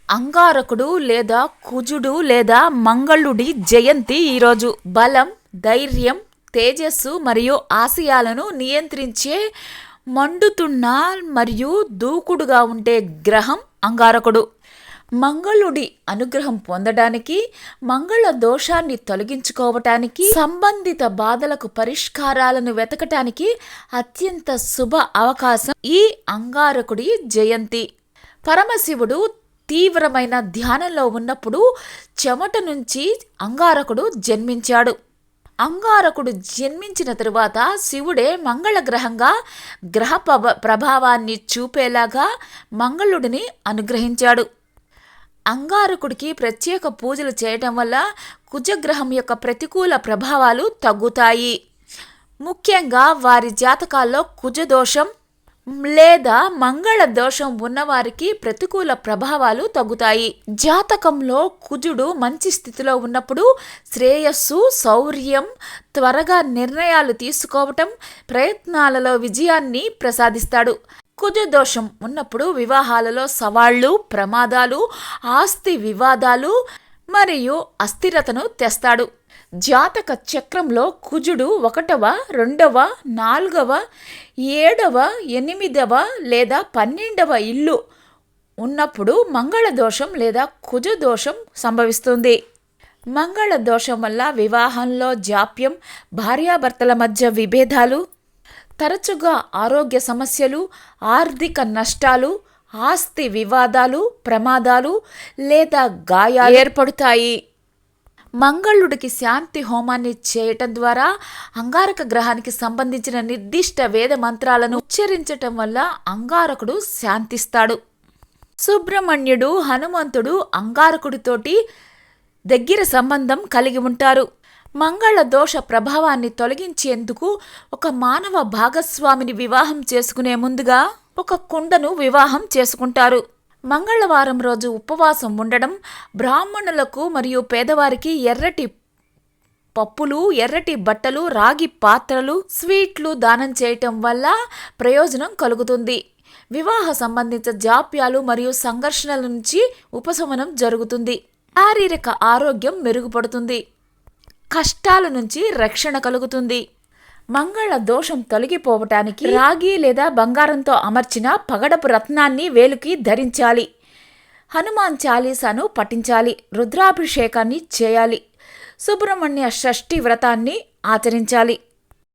అంగారకుడు లేదా కుజుడు లేదా మంగళుడి జయంతి ఈరోజు. బలం, ధైర్యం, తేజస్సు మరియు ఆశయాలను నియంత్రించే మండుతున్న మరియు దూకుడుగా ఉండే గ్రహం అంగారకుడు. మంగళుడి అనుగ్రహం పొందడానికి, మంగళ దోషాన్ని తొలగించుకోవటానికి, సంబంధిత బాధలకు పరిష్కారాలను వెతకటానికి అత్యంత శుభ అవకాశం ఈ అంగారకుడి జయంతి. పరమశివుడు తీవ్రమైన ధ్యానంలో ఉన్నప్పుడు చెమట నుంచి అంగారకుడు జన్మించాడు. అంగారకుడు జన్మించిన తరువాత శివుడే మంగళ గ్రహంగా గ్రహ ప్రభావాన్ని చూపేలాగా మంగళుడిని అనుగ్రహించాడు. అంగారకుడికి ప్రత్యేక పూజలు చేయటం వల్ల కుజగ్రహం యొక్క ప్రతికూల ప్రభావాలు తగ్గుతాయి. ముఖ్యంగా వారి జాతకాల్లో కుజదోషం లేదా మంగళ దోషం ఉన్నవారికి ప్రతికూల ప్రభావాలు తగ్గుతాయి. జాతకంలో కుజుడు మంచి స్థితిలో ఉన్నప్పుడు శ్రేయస్సు, శౌర్యం, త్వరగా నిర్ణయాలు తీసుకోవటం, ప్రయత్నాలలో విజయాన్ని ప్రసాదిస్తాడు. కుజదోషం ఉన్నప్పుడు వివాహాలలో సవాళ్లు, ప్రమాదాలు, ఆస్తి వివాదాలు మరియు అస్థిరతను తెస్తాడు. జాతక చక్రంలో కుజుడు 1వ, 2వ, 4వ, 7వ, 8వ లేదా 12వ ఇల్లు ఉన్నప్పుడు మంగళ దోషం లేదా కుజ దోషం సంభవిస్తుంది. మంగళ దోషం వల్ల వివాహంలో జాప్యం, భార్యాభర్తల మధ్య విభేదాలు, తరచుగా ఆరోగ్య సమస్యలు, ఆర్థిక నష్టాలు, ఆస్తి వివాదాలు, ప్రమాదాలు లేదా గాయాలు ఏర్పడతాయి. మంగళుడికి శాంతి హోమాన్ని చేయటం ద్వారా అంగారక గ్రహానికి సంబంధించిన నిర్దిష్ట వేద మంత్రాలను ఉచ్చరించటం వల్ల అంగారకుడు శాంతిస్తాడు. సుబ్రహ్మణ్యుడు, హనుమంతుడు అంగారకుడితోటి దగ్గర సంబంధం కలిగి ఉంటారు. మంగళ దోష ప్రభావాన్ని తొలగించేందుకు ఒక మానవ భాగస్వామిని వివాహం చేసుకునే ముందుగా ఒక కుండను వివాహం చేసుకుంటారు. మంగళవారం రోజు ఉపవాసం ఉండడం, బ్రాహ్మణులకు మరియు పేదవారికి ఎర్రటి పప్పులు, ఎర్రటి బట్టలు, రాగి పాత్రలు, స్వీట్లు దానం చేయటం వల్ల ప్రయోజనం కలుగుతుంది. వివాహ సంబంధిత జాప్యాలు మరియు సంఘర్షణల నుంచి ఉపశమనం జరుగుతుంది. శారీరక ఆరోగ్యం మెరుగుపడుతుంది. కష్టాల నుంచి రక్షణ కలుగుతుంది. మంగళ దోషం తొలగిపోవటానికి రాగి లేదా బంగారంతో అమర్చిన పగడపు రత్నాన్ని వేలుకి ధరించాలి. హనుమాన్ చాలీసాను పఠించాలి. రుద్రాభిషేకాన్ని చేయాలి. సుబ్రహ్మణ్య షష్ఠి వ్రతాన్ని ఆచరించాలి.